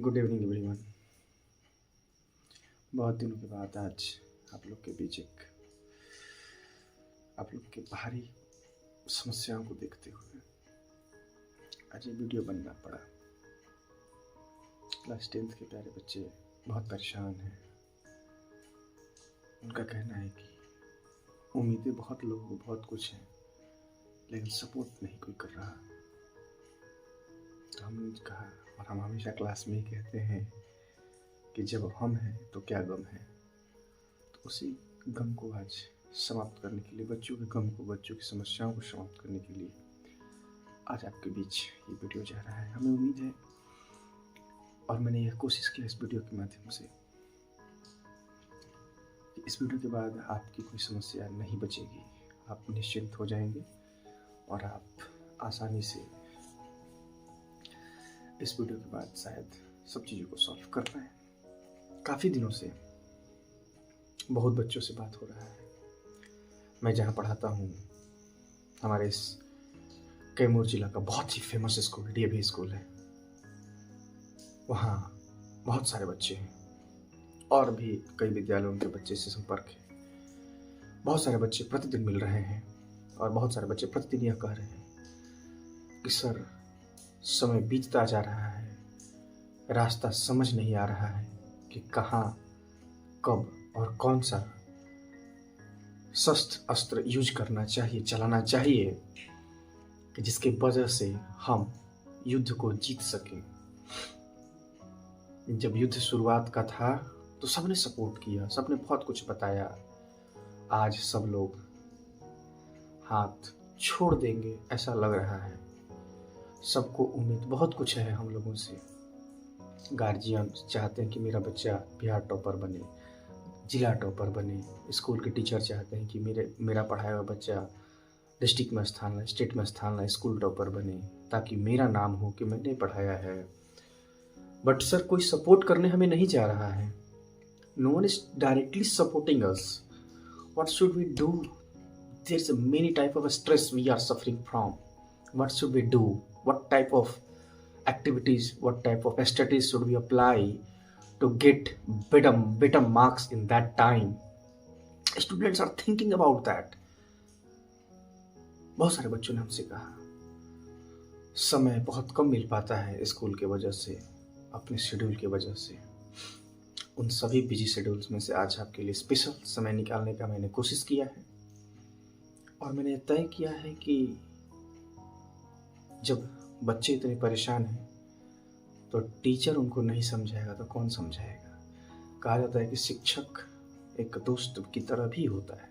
Good evening everyone. बहुत दिनों के बाद आज आप लोग के बीच आप लोग के भारी समस्याओं को देखते हुए आज ये वीडियो बनना पड़ा। क्लास 10th के प्यारे बच्चे बहुत परेशान हैं। उनका कहना है कि उम्मीदें बहुत लोगों को बहुत कुछ हैं, लेकिन सपोर्ट नहीं कोई कर रहा। तो हमने कहा, और हम हमेशा क्लास में ही कहते हैं कि जब हम हैं तो क्या गम है। तो उसी गम को आज समाप्त करने के लिए, बच्चों के गम को, बच्चों की समस्याओं को समाप्त करने के लिए आज आपके बीच ये वीडियो जा रहा है। हमें उम्मीद है, और मैंने यह कोशिश की इस वीडियो के माध्यम से कि इस वीडियो के बाद आपकी कोई समस्या नहीं बचेगी। आप निश्चिंत हो जाएंगे और आप आसानी से इस वीडियो के बाद शायद सब चीज़ों को सॉल्व कर पाएँ। काफ़ी दिनों से बहुत बच्चों से बात हो रहा है। मैं जहाँ पढ़ाता हूँ, हमारे इस कैमूर जिला का बहुत ही फेमस स्कूल DAV स्कूल है। वहाँ बहुत सारे बच्चे हैं और भी कई विद्यालयों के बच्चे से संपर्क है। बहुत सारे बच्चे प्रतिदिन मिल रहे हैं और बहुत सारे बच्चे प्रतिदिन यह कह रहे हैं कि सर, समय बीतता जा रहा है, रास्ता समझ नहीं आ रहा है कि कहाँ, कब और कौन सा शस्त्र अस्त्र यूज करना चाहिए, चलाना चाहिए कि जिसके वजह से हम युद्ध को जीत सकें। जब युद्ध शुरुआत का था तो सबने सपोर्ट किया, सबने बहुत कुछ बताया। आज सब लोग हाथ छोड़ देंगे ऐसा लग रहा है। सबको उम्मीद बहुत कुछ है हम लोगों से। गार्जियन चाहते हैं कि मेरा बच्चा बिहार टॉपर बने, जिला टॉपर बने। स्कूल के टीचर चाहते हैं कि मेरा पढ़ाया हुआ बच्चा डिस्ट्रिक्ट में स्थान लाए, स्टेट में स्थान लाए, स्कूल टॉपर बने, ताकि मेरा नाम हो कि मैंने पढ़ाया है। बट सर, कोई सपोर्ट करने हमें नहीं जा रहा है। No one is directly supporting us. What should we do? There is many type of stress we are suffering from. What should we do? What type of activities, what type of strategies should we apply to get better marks in that time? Students are thinking about that. बहुत सारे बच्चों ने हमसे कहा, समय बहुत कम मिल पाता है स्कूल के वजह से, अपने शेड्यूल के वजह से। उन सभी बिजी शेड्यूल्स में से आज आपके लिए स्पेशल समय निकालने का मैंने कोशिश किया है। और मैंने तय किया है कि जब बच्चे इतने परेशान हैं तो टीचर उनको नहीं समझाएगा तो कौन समझाएगा। कहा जाता है कि शिक्षक एक दोस्त की तरह भी होता है।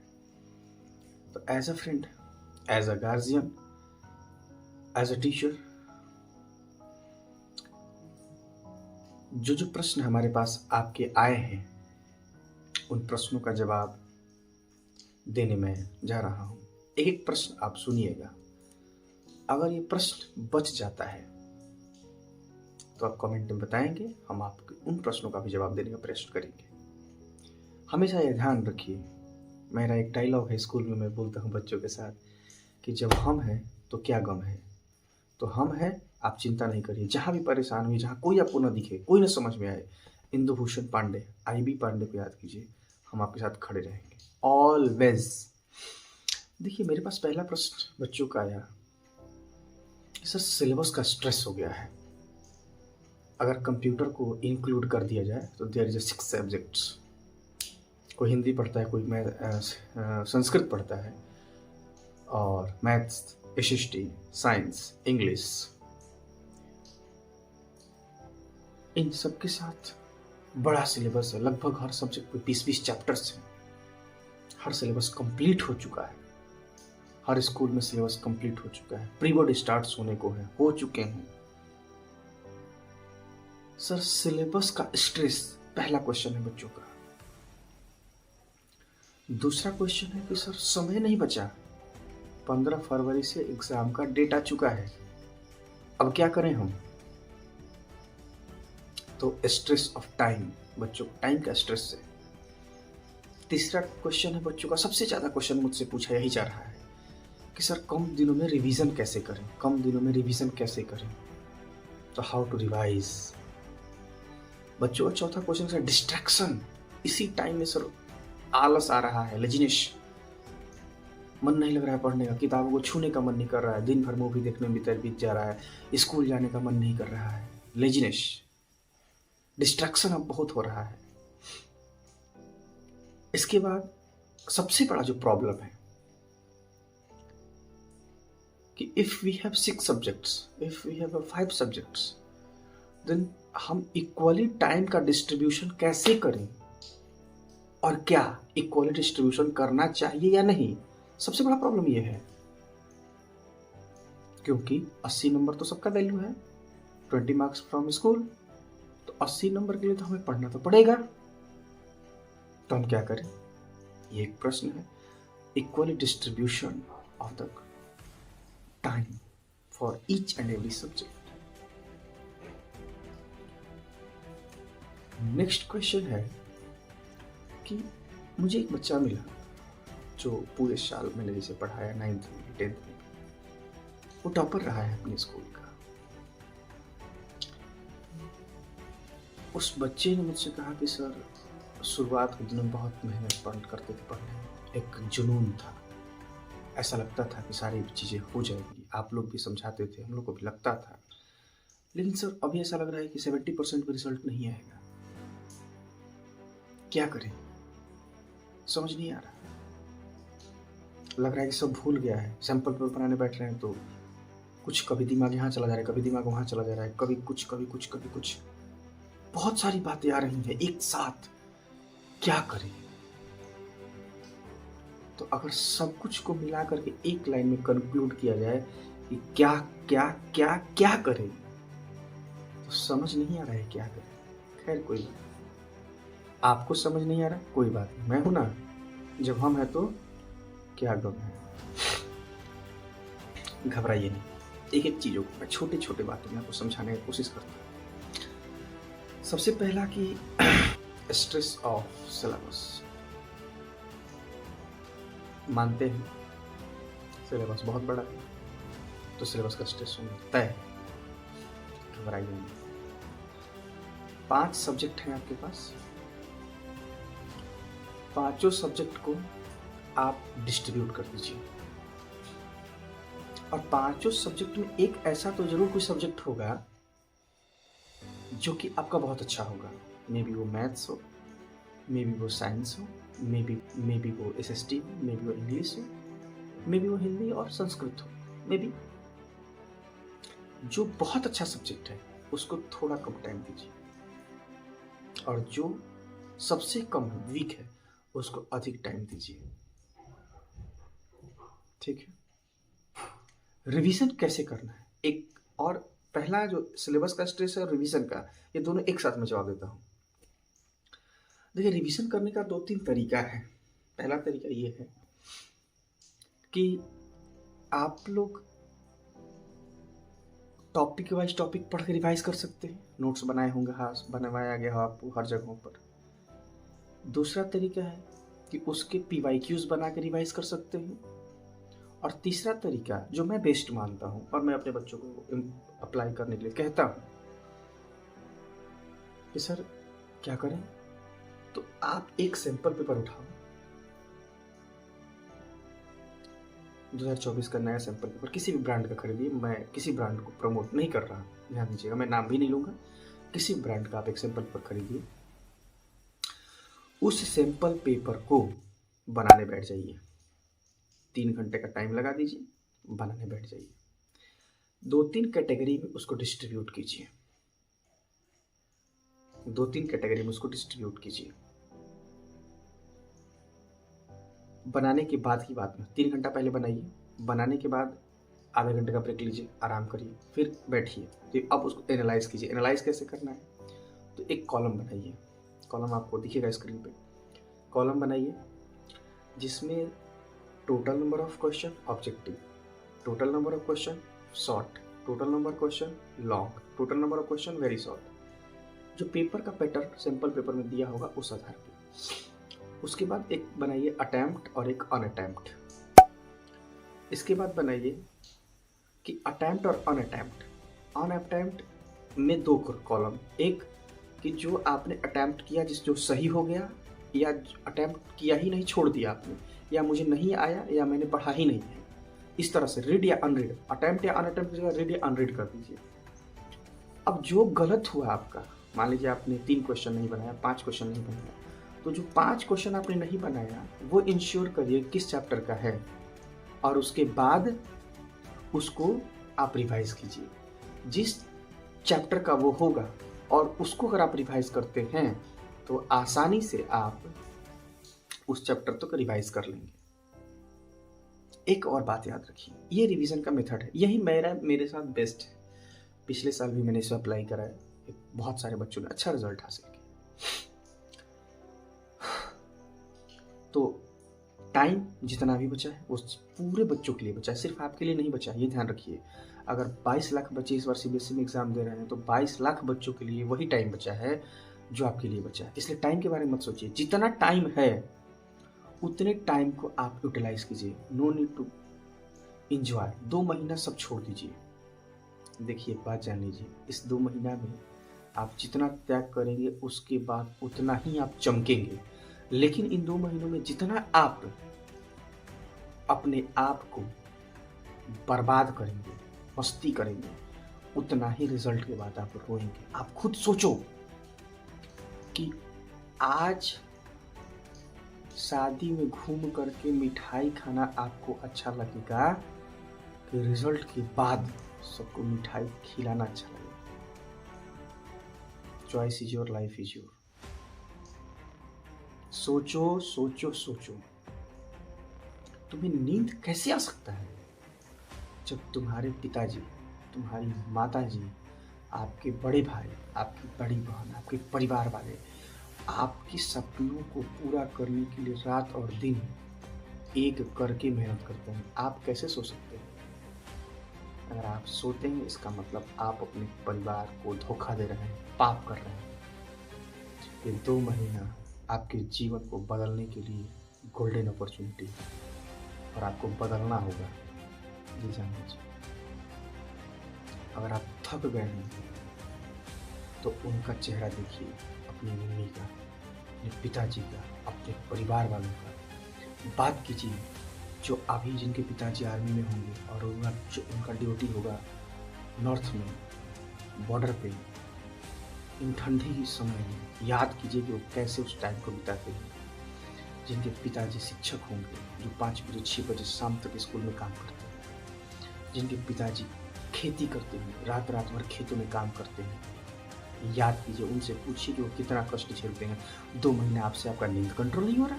तो as a friend, as a guardian, as a teacher, जो प्रश्न हमारे पास आपके आए हैं, उन प्रश्नों का जवाब देने में जा रहा हूँ। एक प्रश्न आप सुनिएगा। अगर ये प्रश्न बच जाता है तो आप कमेंट में बताएंगे, हम आपके उन प्रश्नों का भी जवाब देने का प्रयास करेंगे। हमेशा ये ध्यान रखिए, मेरा एक डायलॉग है स्कूल में, मैं बोलता हूँ बच्चों के साथ कि जब हम हैं तो क्या गम है। तो हम हैं, आप चिंता नहीं करिए। जहाँ भी परेशान हुई, जहाँ कोई आपको न दिखे, कोई न समझ में आए, इंदुभूषण पांडे, IB पांडे को याद कीजिए, हम आपके साथ खड़े रहेंगे ऑलवेज। देखिए, मेरे पास पहला प्रश्न बच्चों का आया, सर सिलेबस का स्ट्रेस हो गया है। अगर कंप्यूटर को इंक्लूड कर दिया जाए तो देयर इज 6 सब्जेक्ट्स। कोई हिंदी पढ़ता है, कोई संस्कृत पढ़ता है, और मैथ्स, SST, साइंस, इंग्लिश। इन सब के साथ बड़ा सिलेबस है। लगभग हर सब्जेक्ट में 20-20 चैप्टर्स हैं। हर सिलेबस कंप्लीट हो चुका है। हर स्कूल में सिलेबस कंप्लीट हो चुका है। प्री बोर्ड स्टार्ट होने को है, हो चुके हैं। सर, सिलेबस का स्ट्रेस पहला क्वेश्चन है बच्चों का। दूसरा क्वेश्चन है कि सर समय नहीं बचा, 15 फरवरी से एग्जाम का डेट आ चुका है, अब क्या करें हम? तो स्ट्रेस ऑफ टाइम, बच्चों टाइम का स्ट्रेस है। तीसरा क्वेश्चन है बच्चों का, सबसे ज्यादा क्वेश्चन मुझसे पूछा यही जा रहा है कि सर कम दिनों में रिवीजन कैसे करें, कम दिनों में रिवीजन कैसे करें। तो हाउ टू रिवाइज, बच्चों का चौथा क्वेश्चन है डिस्ट्रैक्शन। इसी टाइम में सर आलस आ रहा है, लेजिनेस, मन नहीं लग रहा है पढ़ने का, किताबों को छूने का मन नहीं कर रहा है, दिन भर मूवी देखने में बीत जा रहा है, स्कूल जाने का मन नहीं कर रहा है, लेजिनेस, डिस्ट्रैक्शन अब बहुत हो रहा है। इसके बाद सबसे बड़ा जो प्रॉब्लम है कि if we have 6 subjects, if we have 5 subjects, then हम इक्वली टाइम का डिस्ट्रीब्यूशन कैसे करें, और क्या इक्वली डिस्ट्रीब्यूशन करना चाहिए या नहीं। सबसे बड़ा प्रॉब्लम यह है क्योंकि 80 नंबर तो सबका वैल्यू है, 20 मार्क्स फ्रॉम स्कूल, तो 80 नंबर के लिए तो हमें पढ़ना तो पड़ेगा। तो हम क्या करें, ये एक प्रश्न है। Equally distribution of the time for each and every subject. Next question है कि मुझे एक बच्चा मिला जो पूरे साल मैंने जैसे पढ़ाया 9th में 10th में, वो टॉपर रहा है अपने स्कूल का। उस बच्चे ने मुझसे कहा कि सर शुरुआत के दिनों में बहुत मेहनत करते थे पढ़ने में, एक जुनून था, ऐसा लगता था कि सारी चीज़ें हो जाएगी, आप लोग भी समझाते थे, हम लोग को भी लगता था, लेकिन सर अभी ऐसा लग रहा है कि 70% का रिजल्ट नहीं आएगा, क्या करें, समझ नहीं आ रहा, लग रहा है कि सब भूल गया है। सैंपल पेपर बनाने बैठ रहे हैं तो कुछ कभी दिमाग यहाँ चला जा रहा है, कभी दिमाग वहाँ चला जा रहा है, कभी कुछ कभी कुछ कभी कुछ, बहुत सारी बातें आ रही हैं एक साथ, क्या करें। तो अगर सब कुछ को मिला करके एक लाइन में कंक्लूड किया जाए कि क्या क्या क्या क्या करें, तो समझ नहीं आ रहा है क्या करें। खैर कोई बात, आपको समझ नहीं आ रहा कोई बात नहीं, मैं हूं ना, जब हम हैं तो क्या गम है, घबराइए नहीं। एक एक चीज़ों को मैं छोटे छोटे बातों में आपको समझाने की कोशिश करता हूँ। सबसे पहला कि स्ट्रेस ऑफ सिलेबस, मानते हैं सिलेबस बहुत बड़ा है तो सिलेबस का स्ट्रेस होना तय है, घबराइए नहीं। 5 सब्जेक्ट हैं आपके पास, पांचों सब्जेक्ट को आप डिस्ट्रीब्यूट कर दीजिए, और पांचों सब्जेक्ट में एक ऐसा तो जरूर कोई सब्जेक्ट होगा जो कि आपका बहुत अच्छा होगा। मे बी वो मैथ्स हो, मे बी वो साइंस हो, मे बी वो SST हो, मे बी वो इंग्लिश हो, मे बी वो हिंदी और संस्कृत हो, मे बी जो बहुत अच्छा सब्जेक्ट है उसको थोड़ा कम टाइम दीजिए, और जो सबसे कम वीक है उसको अधिक टाइम दीजिए, ठीक है। रिवीजन कैसे करना है, एक और पहला जो सिलेबस का स्ट्रेस है और रिवीजन का, ये दोनों एक साथ में जवाब देता हूँ। देखिए रिवीजन करने का 2-3 तरीका है। पहला तरीका ये है कि आप लोग टॉपिक वाइज टॉपिक पढ़ के रिवाइज कर सकते हैं, नोट्स बनाए होंगे, हाँ बनवाया गया हो आपको हर जगहों पर। दूसरा तरीका है कि उसके PYQs बना के रिवाइज कर सकते हैं। और तीसरा तरीका जो मैं बेस्ट मानता हूँ और मैं अपने बच्चों को अप्लाई करने के लिए कहता हूँ कि सर क्या करें, तो आप एक सैंपल पेपर उठाओ, 2024 का नया सैंपल पेपर किसी भी ब्रांड का खरीदिए, मैं किसी ब्रांड को प्रमोट नहीं कर रहा, ध्यान दीजिएगा, मैं नाम भी नहीं लूँगा, किसी ब्रांड का आप एक सैंपल पेपर खरीदिए, उस सैंपल पेपर को बनाने बैठ जाइए, 3 घंटे का टाइम लगा दीजिए, बनाने बैठ जाइए, 2-3 कैटेगरी में उसको डिस्ट्रीब्यूट कीजिए, 2-3 कैटेगरी में उसको डिस्ट्रीब्यूट कीजिए। बनाने के बाद की बात में 3 घंटा पहले बनाइए, बनाने के बाद आधे घंटे का ब्रेक लीजिए, आराम करिए, फिर बैठिए, फिर अब उसको एनालाइज कीजिए। एनालाइज कैसे करना है, तो एक कॉलम बनाइए, कॉलम आपको दिखेगा स्क्रीन पे, कॉलम बनाइए जिसमें total number of question objective, total number of question short, total number question long, total number of question very short, जो पेपर का पैटर्न सैंपल पेपर में दिया होगा उस आधार पर। उसके बाद एक बनाइए अटेम्प्ट और एक अनअटेम्प्ट। इसके बाद बनाइए कि अटेम्प्ट और अनअटेम्प्ट, अनअटेम्प्ट में 2 कॉलम, एक कि जो आपने अटेम्प्ट किया जो सही हो गया, या अटेम्प्ट किया ही नहीं छोड़ दिया आपने, या मुझे नहीं आया, या मैंने पढ़ा ही नहीं है। इस तरह से रीड या अनरीड, अटेम्प्ट या अनअटेम्प्ट की जगह रीड या अनरीड कर दीजिए। अब जो गलत हुआ आपका, मान लीजिए आपने 3 क्वेश्चन नहीं बनाया, 5 क्वेश्चन नहीं बनाया, तो जो 5 क्वेश्चन आपने नहीं बनाया वो इंश्योर करिए किस चैप्टर का है, और उसके बाद उसको आप रिवाइज कीजिए। जिस चैप्टर का वो होगा और उसको अगर आप रिवाइज करते हैं तो आसानी से आप उस चैप्टर तक रिवाइज कर लेंगे। एक और बात याद रखिए, ये रिवीजन का मेथड है, यही मेरे साथ बेस्ट है। पिछले साल भी मैंने इसे अप्लाई करा है, बहुत सारे बच्चों ने अच्छा रिजल्ट हासिल किया। तो टाइम जितना भी बचा है वो पूरे बच्चों के लिए बचा है, सिर्फ आपके लिए नहीं बचा, ये ध्यान रखिए। अगर 22 लाख बच्चे इस बार सीबीएसई में एग्जाम दे रहे हैं तो 22 लाख बच्चों के लिए वही टाइम बचा है जो आपके लिए बचा है। इसलिए टाइम के बारे में मत सोचिए, जितना टाइम है उतने टाइम को आप यूटिलाइज कीजिए। No need to enjoy. 2 महीना सब छोड़ दीजिए। देखिए, बात जान लीजिए, इस 2 महीना में आप जितना त्याग करेंगे उसके बाद उतना ही आप चमकेंगे। लेकिन इन 2 महीनों में जितना आप अपने आप को बर्बाद करेंगे, मस्ती करेंगे, उतना ही रिजल्ट के बाद आप रोएंगे। आप खुद सोचो कि आज शादी में घूम करके मिठाई खाना आपको अच्छा लगेगा कि रिजल्ट के बाद सबको मिठाई खिलाना अच्छा लगेगा। Choice is your, life is your. सोचो सोचो सोचो, तुम्हें नींद कैसे आ सकता है जब तुम्हारे पिताजी, तुम्हारी माताजी, आपके बड़े भाई, आपकी बड़ी बहन, आपके परिवार वाले आपके सपनों को पूरा करने के लिए रात और दिन एक करके मेहनत करते हैं। आप कैसे सो सकते हैं? अगर आप सोते हैं इसका मतलब आप अपने परिवार को धोखा दे रहे हैं, पाप कर रहे हैं। ये 2 महीना आपके जीवन को बदलने के लिए गोल्डन अपॉर्चुनिटी है और आपको बदलना होगा, ये जान लीजिए। अगर आप थक गए हैं तो उनका चेहरा देखिए, अपनी मम्मी का, अपने पिताजी का, अपने परिवार वालों का। बात कीजिए जो अभी जिनके पिताजी आर्मी में होंगे और उनका ड्यूटी होगा नॉर्थ में, बॉर्डर पे, इन ठंडी के समय में याद कीजिए कि वो कैसे उस टाइम को बिताते हैं। जिनके पिताजी शिक्षक होंगे जो 5 बजे 6 बजे शाम तक स्कूल में काम करते हैं, जिनके पिताजी खेती करते हैं, रात रात भर खेतों में काम करते हैं, याद कीजिए, उनसे पूछिए कि वो कितना कष्ट झेलते हैं। 2 महीने आपसे आपका नींद कंट्रोल नहीं हो रहा,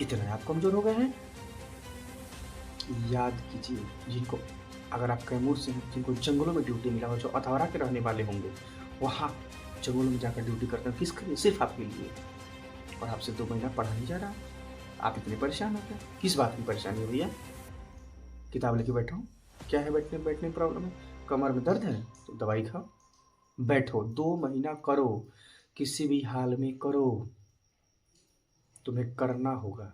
इतना आप कमजोर हो गए हैं। याद कीजिए, जिनको, अगर आप कैमूर से हैं, जिनको जंगलों में ड्यूटी मिला हो, जो अधवारा के रहने वाले होंगे, वहाँ जंगलों में जाकर ड्यूटी करते हैं, किसके लिए? सिर्फ आपके लिए। और आपसे 2 महीना पढ़ा नहीं जा रहा, आप इतने परेशान होते हैं। किस बात की परेशानी है भैया? किताब लेके बैठा हूँ, क्या है बैठने बैठने प्रॉब्लम है? कमर में दर्द है तो दवाई खाओ, बैठो। 2 महीना करो, किसी भी हाल में करो, तुम्हें करना होगा।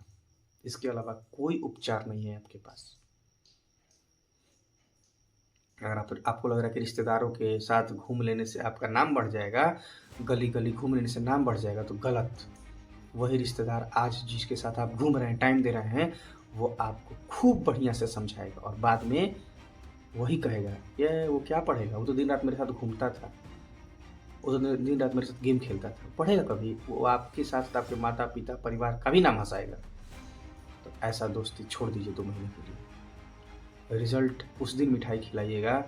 इसके अलावा कोई उपचार नहीं है आपके पास। अगर आपको लग रहा है कि रिश्तेदारों के साथ घूम लेने से आपका नाम बढ़ जाएगा, गली गली घूम लेने से नाम बढ़ जाएगा, तो गलत। वही रिश्तेदार आज जिसके साथ आप घूम रहे हैं, टाइम दे रहे हैं, वो आपको खूब बढ़िया से समझाएगा और बाद में वही कहेगा, ये वो क्या पढ़ेगा, वो तो दिन रात मेरे साथ घूमता था, वो तो दिन रात मेरे साथ गेम खेलता था। पढ़ेगा कभी? वो आपके साथ आपके माता पिता परिवार का भी नाम हंसाएगा। तो ऐसा दोस्ती छोड़ दीजिए 2 महीने के लिए। रिजल्ट उस दिन मिठाई खिलाइएगा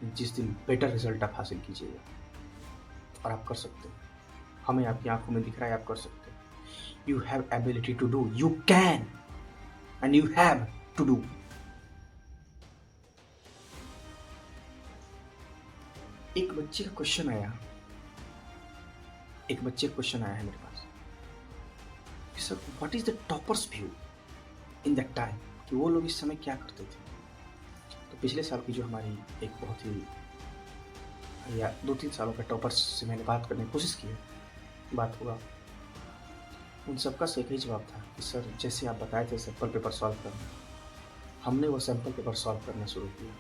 जिस दिन बेटर रिजल्ट आप हासिल कीजिएगा, और आप कर सकते हैं। हमें आपकी आंखों में दिख रहा है, आप कर सकते हैं। You have ability to do, you can and you have to do. एक बच्चे का क्वेश्चन आया है मेरे पास, sir what is the toppers view in that time, कि वो लोग इस समय क्या करते थे। तो पिछले साल की जो हमारी एक बहुत ही, या 2-3 सालों का टॉपर्स से मैंने बात करने की कोशिश की है, बात हुआ, उन सबका एक ही जवाब था कि सर जैसे आप बताए थे सैम्पल पेपर सॉल्व करना, हमने वो सैम्पल पेपर सॉल्व करना शुरू किया।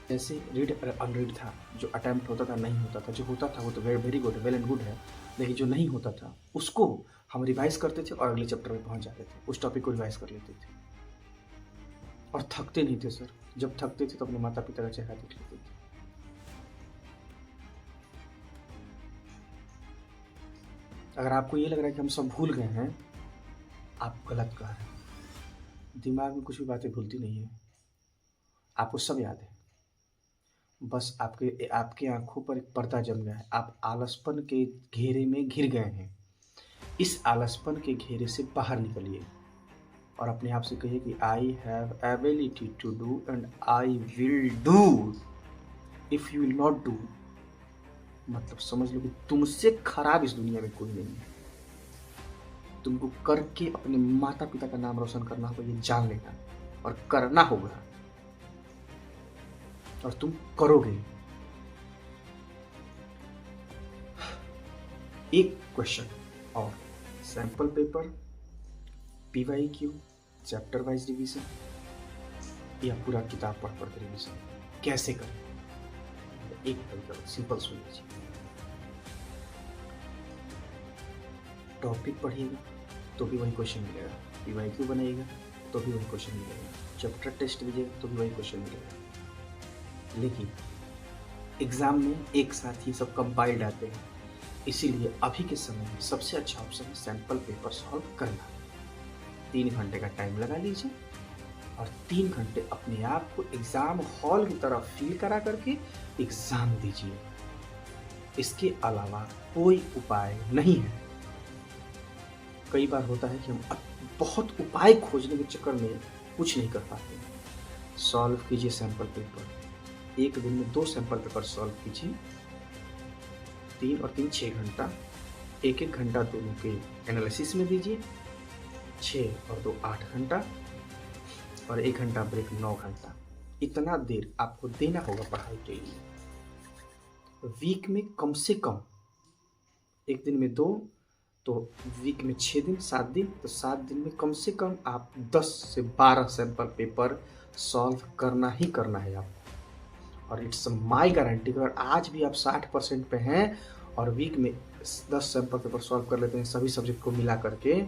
जैसे रीड अनरीड था, जो अटैम्प्ट होता था नहीं होता था, जो होता था वो तो very good, well and good है, लेकिन जो नहीं होता था उसको हम रिवाइज करते थे और अगले चैप्टर में पहुंच जाते थे, उस टॉपिक को रिवाइज कर लेते थे और थकते नहीं थे सर। जब थकते थे तो अपने माता पिता का चेहरा देख लेते थे। अगर आपको ये लग रहा है कि हम सब भूल गए हैं, आप गलत कह रहे हैं। दिमाग में कुछ भी बातें भूलती नहीं है, आपको सब याद है। बस आपके आपके आंखों पर एक पर्दा जम गया है, आप आलसपन के घेरे में घिर गए हैं। इस आलसपन के घेरे से बाहर निकलिए और अपने आप से कहिए कि I have ability to do and I will do. If you will not do, मतलब समझ लो कि तुमसे खराब इस दुनिया में कोई नहीं है। तुमको करके अपने माता पिता का नाम रोशन करना होगा, ये जान लेना और करना होगा, और तुम करोगे। एक क्वेश्चन और, sample paper, PYQ, chapter wise revision या पूरा किताब पढ़ पढ़ कर रिवीजन कैसे करें? एक तरीका सिंपल सुन लीजिए। टॉपिक पढ़िएगा तो भी वही क्वेश्चन मिलेगा, PYQ बनाइएगा तो भी वही क्वेश्चन मिलेगा, चैप्टर टेस्ट दीजिएगा तो भी वही क्वेश्चन मिलेगा। लेकिन एग्जाम में एक साथ ही सब कंपाइल्ड आते हैं, इसीलिए अभी के समय में सबसे अच्छा ऑप्शन है सैंपल पेपर सॉल्व करना। 3 घंटे का टाइम लगा लीजिए और 3 घंटे अपने आप को एग्जाम हॉल की तरह फील करा करके एग्जाम दीजिए। इसके अलावा कोई उपाय नहीं है। कई बार होता है कि हम बहुत उपाय खोजने के चक्कर में कुछ नहीं कर पाते। सॉल्व कीजिए सैंपल पेपर, एक दिन में 2 सैंपल पेपर सॉल्व कीजिए। 3 और 3 6 घंटा, 1 घंटा दोनों के एनालिसिस में दीजिए। 6 और 2 8 घंटा और 1 घंटा ब्रेक 9 घंटा। इतना देर आपको देना होगा पढ़ाई के लिए। वीक में कम से कम, एक दिन में 2 तो वीक में 6 दिन, 7 दिन, तो 7 दिन में कम से कम आप 10 से 12 सैंपल पेपर सॉल्व करना ही करना है आपको। और इट्स माई गारंटी, अगर आज भी आप 60% पे हैं और वीक में 10 सैंपल पेपर सॉल्व कर लेते हैं सभी सब्जेक्ट को मिला करके,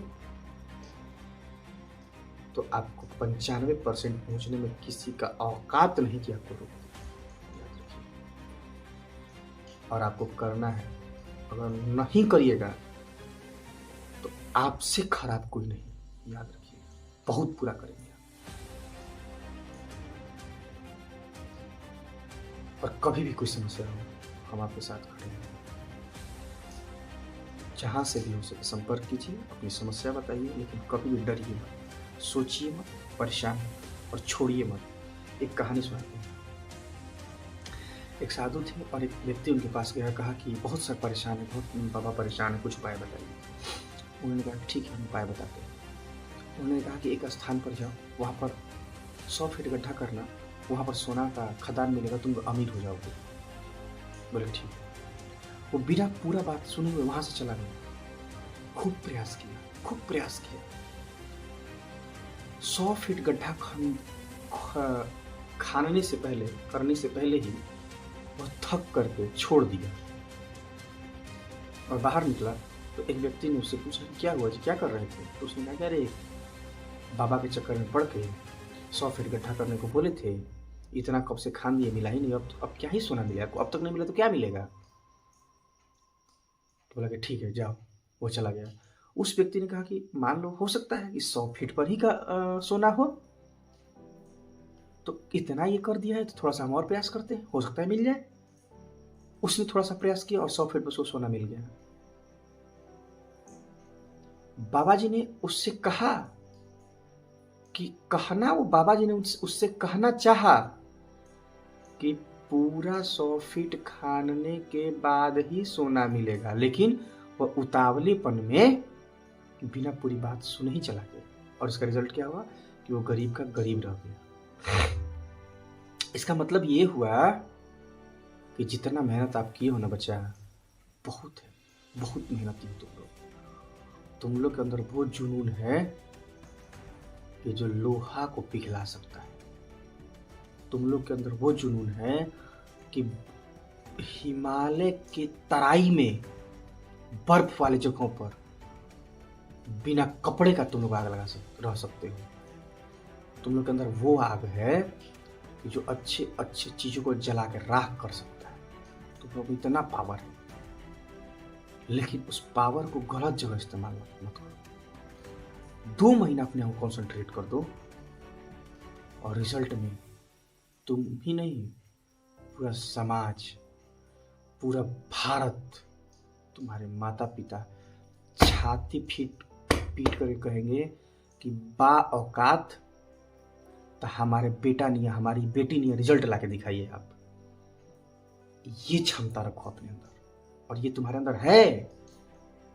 तो आपको 95% पहुंचने में किसी का औकात नहीं कि आपको रोक दे। और आपको करना है, अगर नहीं करिएगा तो आपसे खराब कोई नहीं, याद रखिएगा, बहुत बुरा करेंगे और कभी भी कोई समस्या हो हम आपके साथ खड़े हैं। जहाँ से भी हो सके संपर्क कीजिए, अपनी समस्या बताइए, लेकिन कभी भी डरिए मत, सोचिए मत, परेशान और छोड़िए मत। एक कहानी सुनाते हैं। एक साधु थे और एक व्यक्ति उनके पास गया, कहा कि बहुत सा परेशान है, बहुत बाबा परेशान है, कुछ उपाय बताइए। उन्होंने कहा ठीक है हम उपाय बताते हैं। उन्होंने कहा कि एक स्थान पर जाओ, वहाँ पर 100 फीट गड्ढा करना, वहाँ पर सोना का खदान मिलेगा, तुम अमीर हो जाओगे। बोले ठीक। वो बिना पूरा बात सुने हुए वहाँ से चला गया। खूब प्रयास किया, खूब प्रयास किया। 100 फीट गड्ढा करने से पहले ही वह थक करके छोड़ दिया और बाहर निकला तो एक व्यक्ति ने उससे पूछा क्या हुआ जी, क्या कर रहे थे? तो उसने कहा कि अरे बाबा के चक्कर में पड़ के 100 फीट गड्ढा करने को बोले थे, इतना कब से खान दिए, मिला ही नहीं, अब क्या ही सोना मिला आपको, अब तक नहीं मिला तो क्या मिलेगा? तो बोला कि ठीक है जाओ। वो चला गया। उस व्यक्ति ने कहा कि मान लो हो सकता है कि 100 फीट पर ही का सोना हो, तो इतना ये कर दिया है तो थोड़ा सा हम और प्रयास करते हैं, हो सकता है मिल जाए। उसने थोड़ा सा प्रयास किया और 100 फीट पर उसको सोना मिल गया। बाबा जी ने उससे कहा कि बाबा जी ने उससे कहना चाहा कि पूरा 100 फीट खानने के बाद ही सोना मिलेगा, लेकिन वह उतावलेपन में बिना पूरी बात सुने ही चला गया और इसका रिजल्ट क्या हुआ कि वो गरीब का गरीब रह गया। इसका मतलब ये हुआ कि जितना मेहनत आप किए हो ना बच्चा, बहुत है, बहुत मेहनती हो तुम लोग के अंदर वो जुनून है कि जो लोहा को पिघला सकता है। तुम लोग के अंदर वो जुनून है कि हिमालय के तराई में बर्फ वाली जगहों पर बिना कपड़े का तुम लोग आग रह सकते हो। तुम लोग के अंदर वो आग है कि जो अच्छे अच्छे चीजों को जला के राख कर सकता है। तुम लोग को इतना पावर है, लेकिन उस पावर को गलत जगह इस्तेमाल मत करो। 2 महीना अपने आप कॉन्सेंट्रेट कर दो और रिजल्ट में तुम ही नहीं, पूरा समाज, पूरा भारत, तुम्हारे माता पिता छाती पीट करके कहेंगे कि बा औकात तो हमारे बेटा नहीं है, हमारी बेटी नहीं है, रिजल्ट लाके दिखाइए आप। ये क्षमता रखो अपने अंदर, और ये तुम्हारे अंदर है।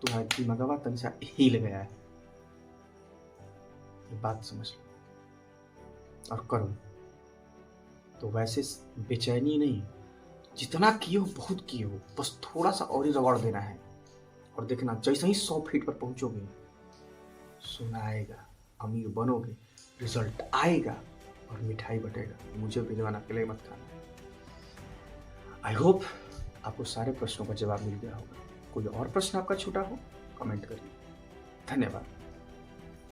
तुम्हारे दिमागवा तनिसा हिल गया है, ये बात समझ लो और करो। तो वैसे बेचैनी नहीं, जितना किए हो बहुत किए हो, बस थोड़ा सा और ही रगड़ देना है। और देखना जैसे ही 100 फीट पर पहुंचोगे, सोना आएगा, अमीर बनोगे, रिजल्ट आएगा और मिठाई बटेगा। मुझे भिजवाना, अकेले मत खाना। आई होप आपको सारे प्रश्नों का जवाब मिल गया होगा। कोई और प्रश्न आपका छूटा हो कमेंट करिए। धन्यवाद।